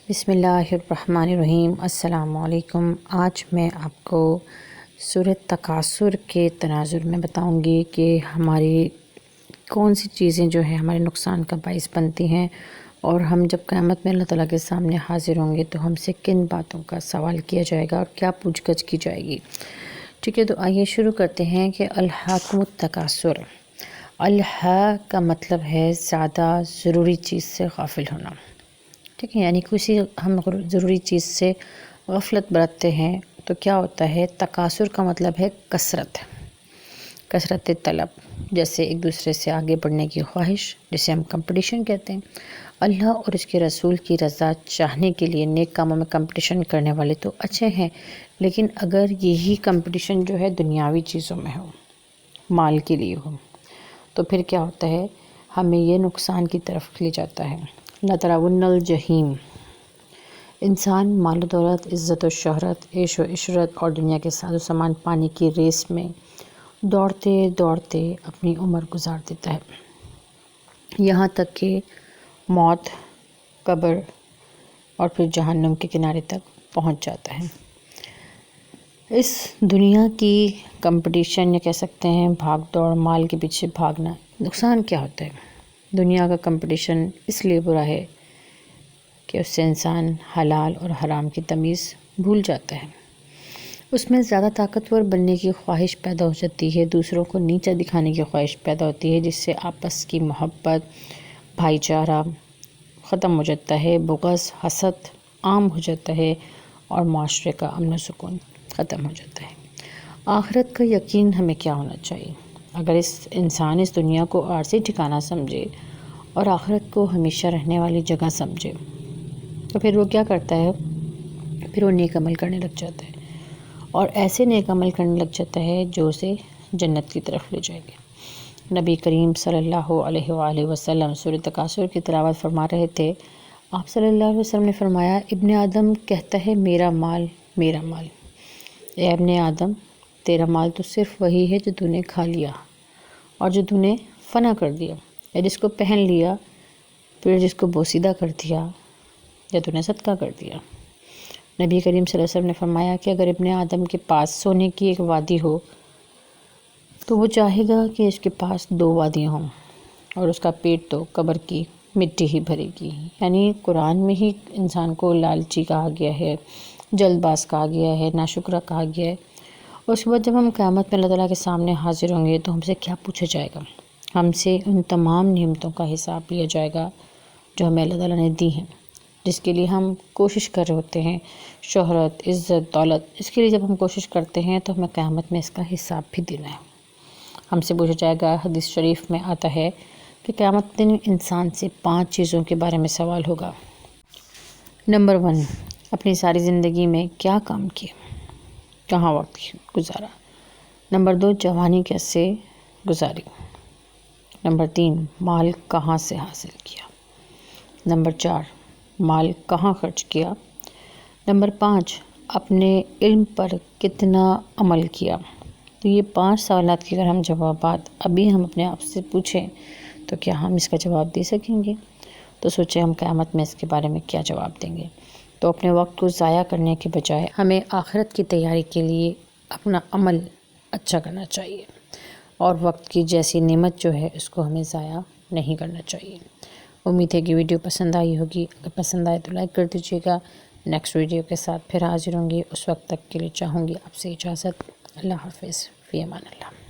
بسم اللہ الرحمن الرحیم۔ السلام علیکم۔ آج میں آپ کو سورۃ تکاثر کے تناظر میں بتاؤں گی کہ ہماری کون سی چیزیں جو ہیں ہمارے نقصان کا باعث بنتی ہیں، اور ہم جب قیامت میں اللہ تعالیٰ کے سامنے حاضر ہوں گے تو ہم سے کن باتوں کا سوال کیا جائے گا اور کیا پوچھ گچھ کی جائے گی۔ ٹھیک ہے، تو آئیے شروع کرتے ہیں کہ الہاکم التکاثر۔ الہا کا مطلب ہے زیادہ ضروری چیز سے غافل ہونا۔ ٹھیک ہے، یعنی کسی ہم ضروری چیز سے غفلت برتتے ہیں تو کیا ہوتا ہے۔ تکاثر کا مطلب ہے کثرت طلب، جیسے ایک دوسرے سے آگے بڑھنے کی خواہش، جسے ہم کمپٹیشن کہتے ہیں۔ اللہ اور اس کے رسول کی رضا چاہنے کے لیے نیک کاموں میں کمپٹیشن کرنے والے تو اچھے ہیں، لیکن اگر یہی کمپٹیشن جو ہے دنیاوی چیزوں میں ہو، مال کے لیے ہو، تو پھر کیا ہوتا ہے، ہمیں یہ نقصان کی طرف لے جاتا ہے۔ لَتَرَوُنَّ الْجَحِيمَ۔ انسان مال و دولت، عزت و شہرت، عیش و عشرت اور دنیا کے ساز و سامان پانے کی ریس میں دوڑتے دوڑتے اپنی عمر گزار دیتا ہے، یہاں تک کہ موت، قبر اور پھر جہنم کے کنارے تک پہنچ جاتا ہے۔ اس دنیا کی کمپٹیشن، یا کہہ سکتے ہیں بھاگ دوڑ، مال کے پیچھے بھاگنا، نقصان کیا ہوتا ہے؟ دنیا کا کمپٹیشن اس لیے برا ہے کہ اس سے انسان حلال اور حرام کی تمیز بھول جاتا ہے۔ اس میں زیادہ طاقتور بننے کی خواہش پیدا ہو جاتی ہے، دوسروں کو نیچا دکھانے کی خواہش پیدا ہوتی ہے، جس سے آپس کی محبت، بھائی چارہ ختم ہو جاتا ہے، بغض، حسد عام ہو جاتا ہے، اور معاشرے کا امن و سکون ختم ہو جاتا ہے۔ آخرت کا یقین ہمیں کیا ہونا چاہیے؟ اگر انسان اس دنیا کو عارضی ٹھکانہ سمجھے اور آخرت کو ہمیشہ رہنے والی جگہ سمجھے، تو پھر وہ کیا کرتا ہے، پھر وہ نیک عمل کرنے لگ جاتا ہے، اور ایسے نیک عمل کرنے لگ جاتا ہے جو اسے جنت کی طرف لے جائے گے۔ نبی کریم صلی اللہ علیہ وآلہ وسلم سورۃ تکاثر کی تلاوت فرما رہے تھے۔ آپ صلی اللہ علیہ وسلم نے فرمایا، ابن آدم کہتا ہے میرا مال میرا مال۔ اے ابن آدم، تیرا مال تو صرف وہی ہے جو تو نے کھا لیا اور جو تو نے فنا کر دیا، یا جس کو پہن لیا، پھر جس کو بوسیدہ کر دیا، یا تو نے صدقہ کر دیا۔ نبی کریم صلی اللہ علیہ وسلم نے فرمایا کہ اگر ابن آدم کے پاس سونے کی ایک وادی ہو تو وہ چاہے گا کہ اس کے پاس 2 وادیاں ہوں، اور اس کا پیٹ تو قبر کی مٹی ہی بھرے گی۔ یعنی قرآن میں ہی انسان کو لالچی کہا گیا ہے، جلد باز کہا گیا ہے، ناشکرا کہا گیا ہے۔ اس کے بعد جب ہم قیامت میں اللہ تعالیٰ کے سامنے حاضر ہوں گے تو ہم سے کیا پوچھا جائے گا؟ ہم سے ان تمام نعمتوں کا حساب لیا جائے گا جو ہمیں اللہ تعالیٰ نے دی ہیں، جس کے لیے ہم کوشش کر رہے ہوتے ہیں، شہرت، عزت، دولت۔ اس کے لیے جب ہم کوشش کرتے ہیں تو ہمیں قیامت میں اس کا حساب بھی دینا ہے۔ ہم سے پوچھا جائے گا، حدیث شریف میں آتا ہے کہ قیامت دن انسان سے 5 چیزوں کے بارے میں سوال ہوگا۔ نمبر 1، اپنی ساری زندگی میں کیا کام کیا، کہاں وقت گزارا۔ نمبر 2، جوانی کیسے گزاری۔ نمبر 3، مال کہاں سے حاصل کیا۔ نمبر 4، مال کہاں خرچ کیا۔ نمبر 5، اپنے علم پر کتنا عمل کیا۔ تو یہ 5 سوالات کے اگر ہم جوابات ابھی ہم اپنے آپ سے پوچھیں تو کیا ہم اس کا جواب دے سکیں گے؟ تو سوچیں ہم قیامت میں اس کے بارے میں کیا جواب دیں گے۔ تو اپنے وقت کو ضائع کرنے کے بجائے ہمیں آخرت کی تیاری کے لیے اپنا عمل اچھا کرنا چاہیے، اور وقت کی جیسی نعمت جو ہے اس کو ہمیں ضائع نہیں کرنا چاہیے۔ امید ہے کہ ویڈیو پسند آئی ہوگی، اگر پسند آئے تو لائک کر دیجیے گا۔ نیکسٹ ویڈیو کے ساتھ پھر حاضر ہوں گی، اس وقت تک کے لیے چاہوں گی آپ سے اجازت۔ اللہ حافظ، فی امان اللہ۔